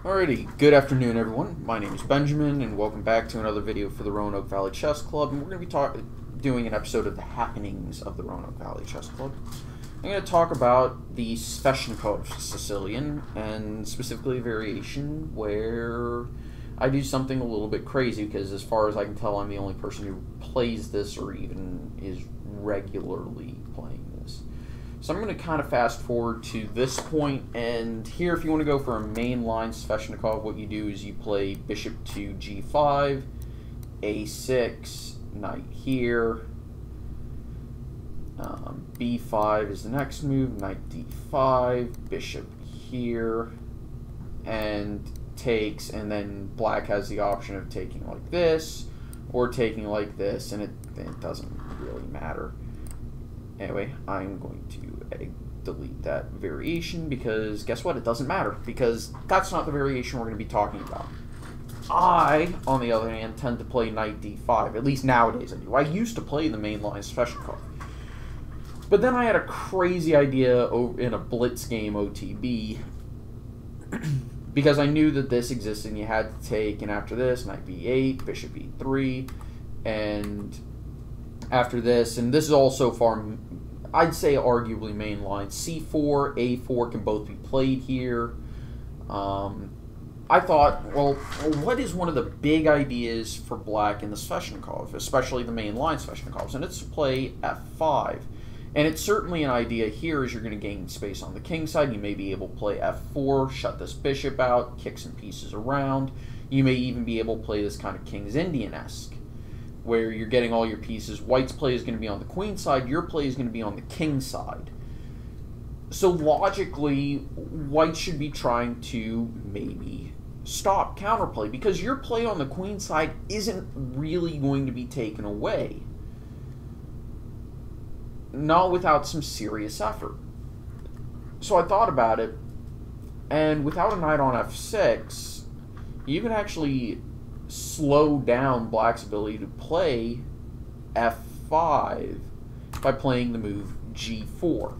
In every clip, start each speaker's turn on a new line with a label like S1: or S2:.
S1: Alrighty, good afternoon everyone. My name is Benjamin and welcome back to another video for the Roanoke Valley Chess Club, and we're going to be doing an episode of the happenings of the Roanoke Valley Chess Club. I'm going to talk about the Sveshnikov Sicilian, and specifically a variation where I do something a little bit crazy, because as far as I can tell, I'm the only person who plays this or even is regularly playing this. So I'm going to kind of fast forward to this point, and here if you want to go for a mainline Sveshnikov, what you do is you play bishop to g5, a6, knight here, b5 is the next move, knight d5, bishop here, and takes, and then black has the option of taking like this, or taking like this, and it doesn't really matter. Anyway, I'm going to delete that variation because guess what? It doesn't matter because that's not the variation we're going to be talking about. I, on the other hand, tend to play knight d5. At least nowadays I do. I used to play the mainline Sveshnikov. But then I had a crazy idea in a blitz game OTB because I knew that this existed and you had to take, and after this, knight b8, bishop e3, and after this, and this is all so far, I'd say arguably mainline. c4, a4 can both be played here. I thought, well, what is one of the big ideas for black in the Sveshnikov, especially the mainline Sveshnikovs, and it's to play f5. And it's certainly an idea here as you're going to gain space on the king side. You may be able to play f4, shut this bishop out, kick some pieces around. You may even be able to play this kind of King's Indian-esque, where you're getting all your pieces. White's play is going to be on the queen side, your play is going to be on the king side. So logically, white should be trying to maybe stop counterplay, because your play on the queen side isn't really going to be taken away. Not without some serious effort. So I thought about it, and without a knight on f6, you can actually slow down black's ability to play f5 by playing the move g4.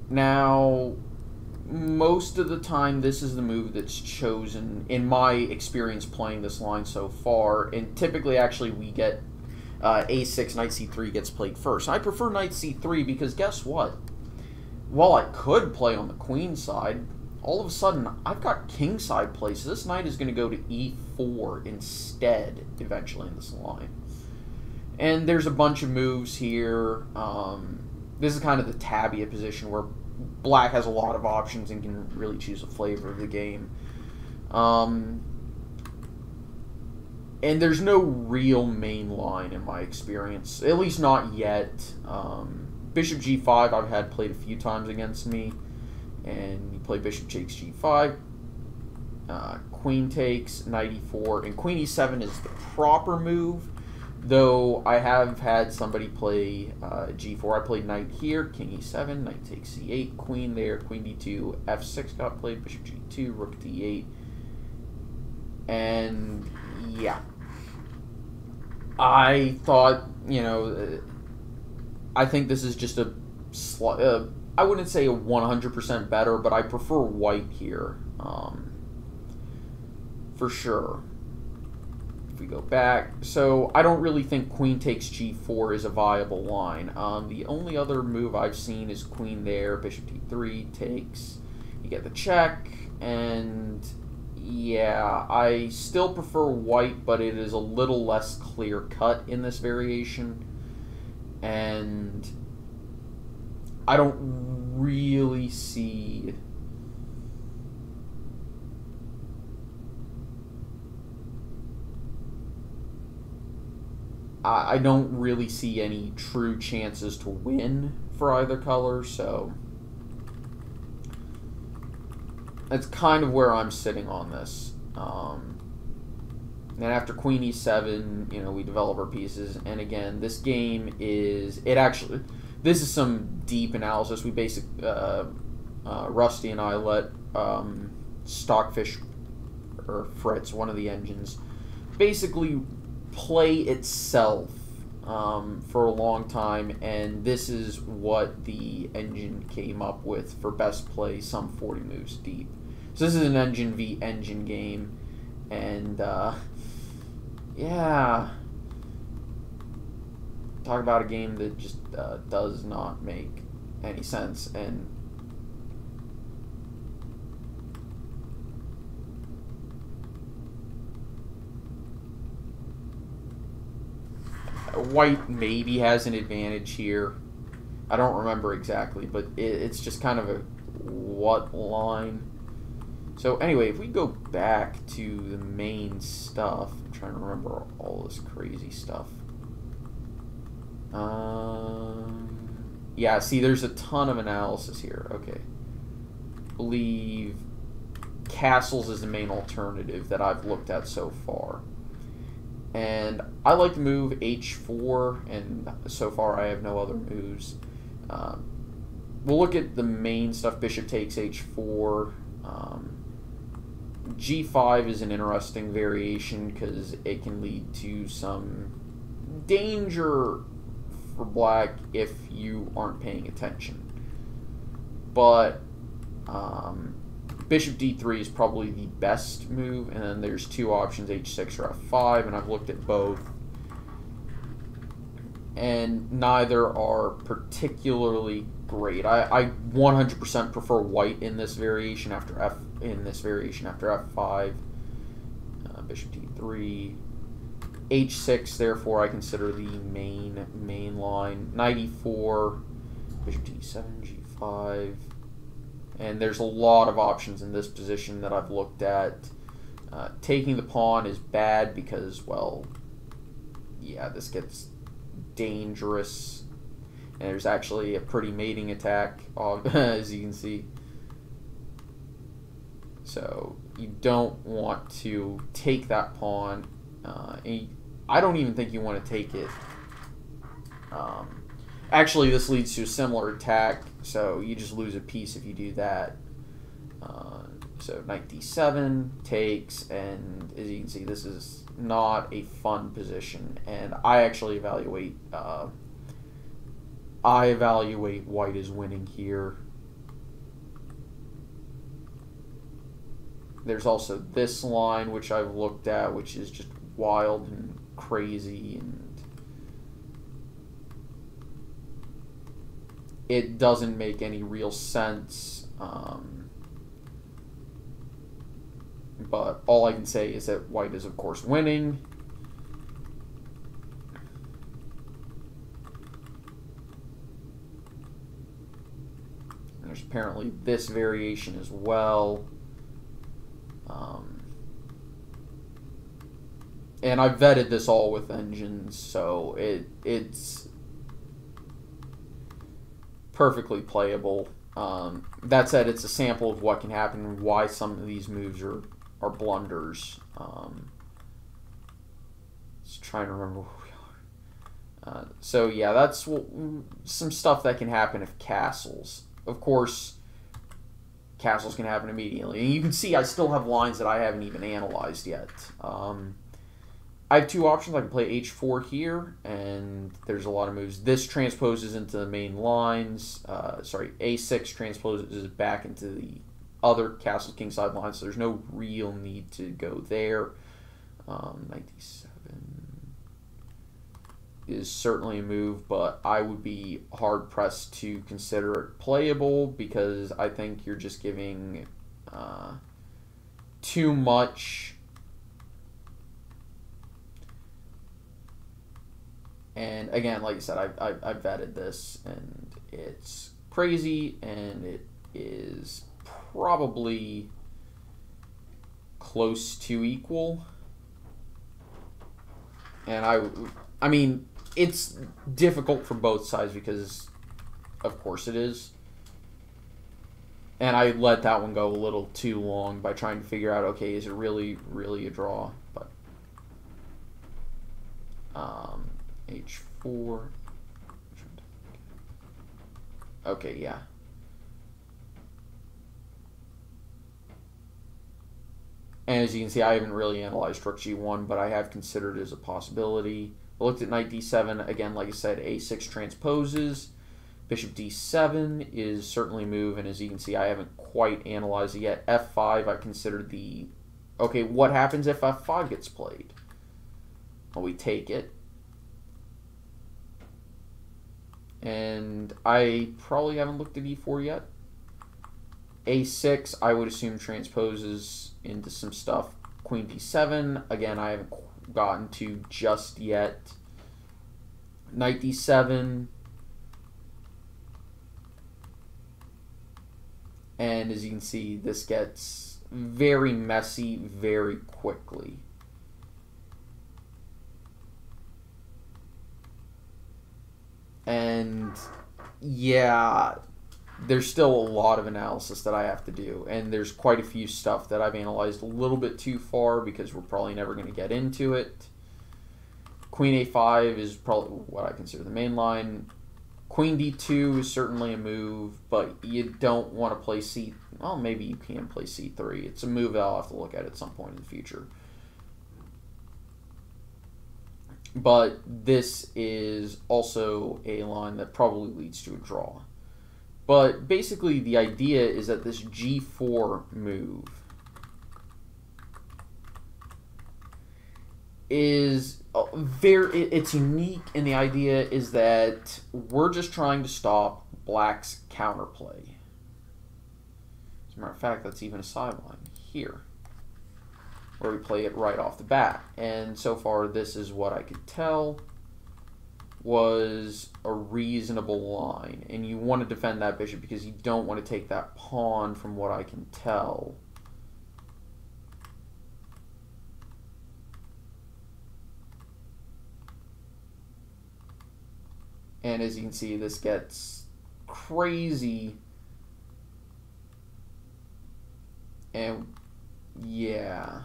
S1: Now, most of the time this is the move that's chosen, in my experience playing this line so far, and typically actually we get a6, knight c3 gets played first. I prefer knight c3 because guess what? While I could play on the queen side, all of a sudden, I've got kingside play, so this knight is going to go to e4 instead, eventually, in this line. And there's a bunch of moves here. This is kind of the tabia position where black has a lot of options and can really choose a flavor of the game. And there's no real main line in my experience, at least not yet. Bishop g5 I've had played a few times against me. And you play bishop takes g5, queen takes, knight e4, and queen e7 is the proper move, though I have had somebody play g4. I played knight here, king e7, knight takes c8, queen there, queen d2, f6 got played, bishop g2, rook d8, and yeah. I thought, I think this is just I wouldn't say a 100% better, but I prefer white here, for sure. If we go back, so I don't really think queen takes g4 is a viable line. The only other move I've seen is queen there, bishop d3 takes, you get the check, and yeah, I still prefer white, but it is a little less clear-cut in this variation, and I don't really see I don't really see any true chances to win for either color, so that's kind of where I'm sitting on this. And after queen e7, we develop our pieces, and again, this game is, this is some deep analysis. We Rusty and I let Stockfish, or Fritz, one of the engines, basically play itself for a long time, and this is what the engine came up with for best play, some 40 moves deep. So this is an engine v engine game, and yeah, talk about a game that just does not make any sense. And white maybe has an advantage here. I don't remember exactly, but it's just kind of a what line. So anyway, if we go back to the main stuff, I'm trying to remember all this crazy stuff. Yeah, see, there's a ton of analysis here. Okay. I believe castles is the main alternative that I've looked at so far. And I like to move h4, and so far I have no other moves. We'll look at the main stuff. Bishop takes h4. G5 is an interesting variation because it can lead to some danger for black if you aren't paying attention. But bishop d3 is probably the best move, and then there's two options, h6 or f5, and I've looked at both. And neither are particularly great. I 100% prefer white in this variation after f5. Bishop d3, h6. Therefore, I consider the main line. Knight e4, bishop d7, g5, and there's a lot of options in this position that I've looked at. Taking the pawn is bad because, well, yeah, this gets dangerous, and there's actually a pretty mating attack, as you can see. So you don't want to take that pawn. I don't even think you want to take it. Actually, this leads to a similar attack, so you just lose a piece if you do that. So knight d7 takes, and as you can see, this is not a fun position, and I actually evaluate white as winning here. There's also this line which I've looked at, which is just wild and crazy, and it doesn't make any real sense. But all I can say is that white is, of course, winning. And there's apparently this variation as well. And I vetted this all with engines, so it's perfectly playable. That said, it's a sample of what can happen and why some of these moves are blunders. Just trying to remember where we are. So yeah, that's some stuff that can happen if castles. Of course, castles can happen immediately. And you can see I still have lines that I haven't even analyzed yet. I have two options. I can play h4 here, and there's a lot of moves. This transposes into the main lines. Sorry, a6 transposes back into the other castle kingside lines, so there's no real need to go there. Knight d7 is certainly a move, but I would be hard-pressed to consider it playable because I think you're just giving too much. And again, like I said, I vetted this, and it's crazy, and it is probably close to equal. And I mean, it's difficult for both sides because, of course, it is. And I let that one go a little too long by trying to figure out, okay, is it really a draw? But h4. Okay, yeah. And as you can see, I haven't really analyzed rook g1, but I have considered it as a possibility. I looked at knight d7. Again, like I said, a6 transposes. Bishop d7 is certainly a move, and as you can see, I haven't quite analyzed it yet. f5, I consider the... Okay, what happens if f5 gets played? Well, we take it. And I probably haven't looked at e4 yet. a6, I would assume transposes into some stuff. Queen d7, again, I haven't gotten to just yet. Knight d7. And as you can see, this gets very messy very quickly. And yeah, there's still a lot of analysis that I have to do, and there's quite a few stuff that I've analyzed a little bit too far because we're probably never going to get into it. Queen a5 is probably what I consider the main line. Queen d2 is certainly a move, but you don't want to play c... Well, maybe you can play c3. It's a move I'll have to look at some point in the future. But this is also a line that probably leads to a draw. But basically the idea is that this g4 move is it's unique, and the idea is that we're just trying to stop black's counterplay. As a matter of fact, that's even a sideline here, where we play it right off the bat. And so far, this is what I could tell was a reasonable line. And you want to defend that bishop because you don't want to take that pawn, from what I can tell. And as you can see, this gets crazy. And yeah.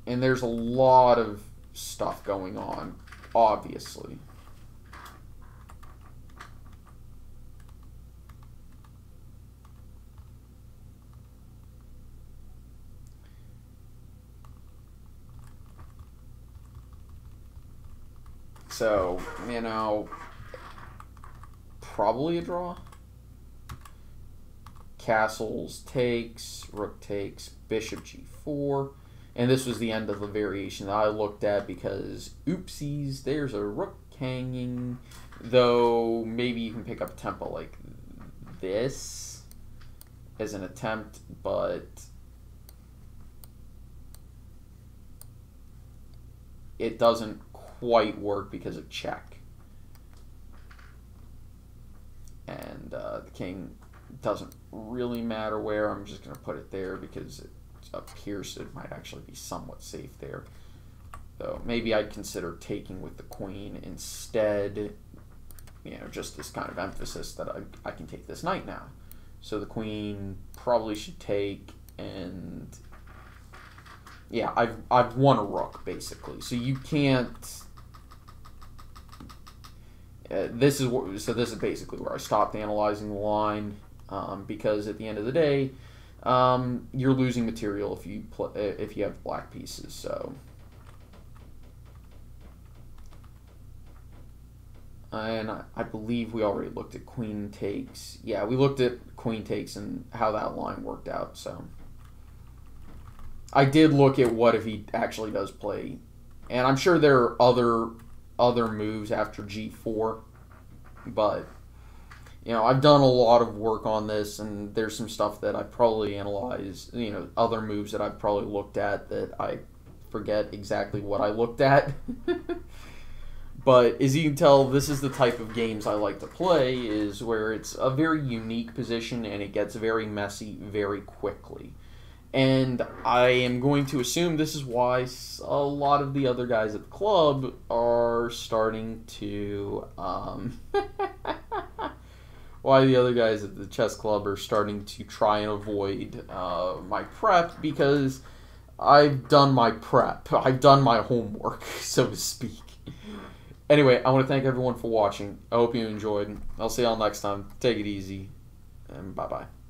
S1: And there's a lot of stuff going on, obviously. So, you know, probably a draw. Castles takes, rook takes, bishop g4. And this was the end of the variation that I looked at because, oopsies, there's a rook hanging. Though, maybe you can pick up a tempo like this as an attempt, but it doesn't quite work because of check. And the king doesn't really matter where. I'm just going to put it there because it appears it might actually be somewhat safe there. Though maybe I'd consider taking with the queen instead. You know, just this kind of emphasis that I can take this knight now. So the queen probably should take, and yeah, I've won a rook basically. So you can't. This is basically where I stopped analyzing the line, because at the end of the day, you're losing material if you have black pieces. So, and I believe we already looked at queen takes. Yeah, we looked at queen takes and how that line worked out. So I did look at what if he actually does play, and I'm sure there are other moves after g4, but you know, I've done a lot of work on this, and there's some stuff that I probably analyzed, you know, other moves that I've probably looked at that I forget exactly what I looked at. But as you can tell, this is the type of games I like to play, is where it's a very unique position and it gets very messy very quickly. And I am going to assume this is why a lot of the other guys at the club are starting to why the other guys at the chess club are starting to try and avoid my prep, because I've done my prep. I've done my homework, so to speak. Anyway, I want to thank everyone for watching. I hope you enjoyed. I'll see y'all next time. Take it easy, and bye-bye.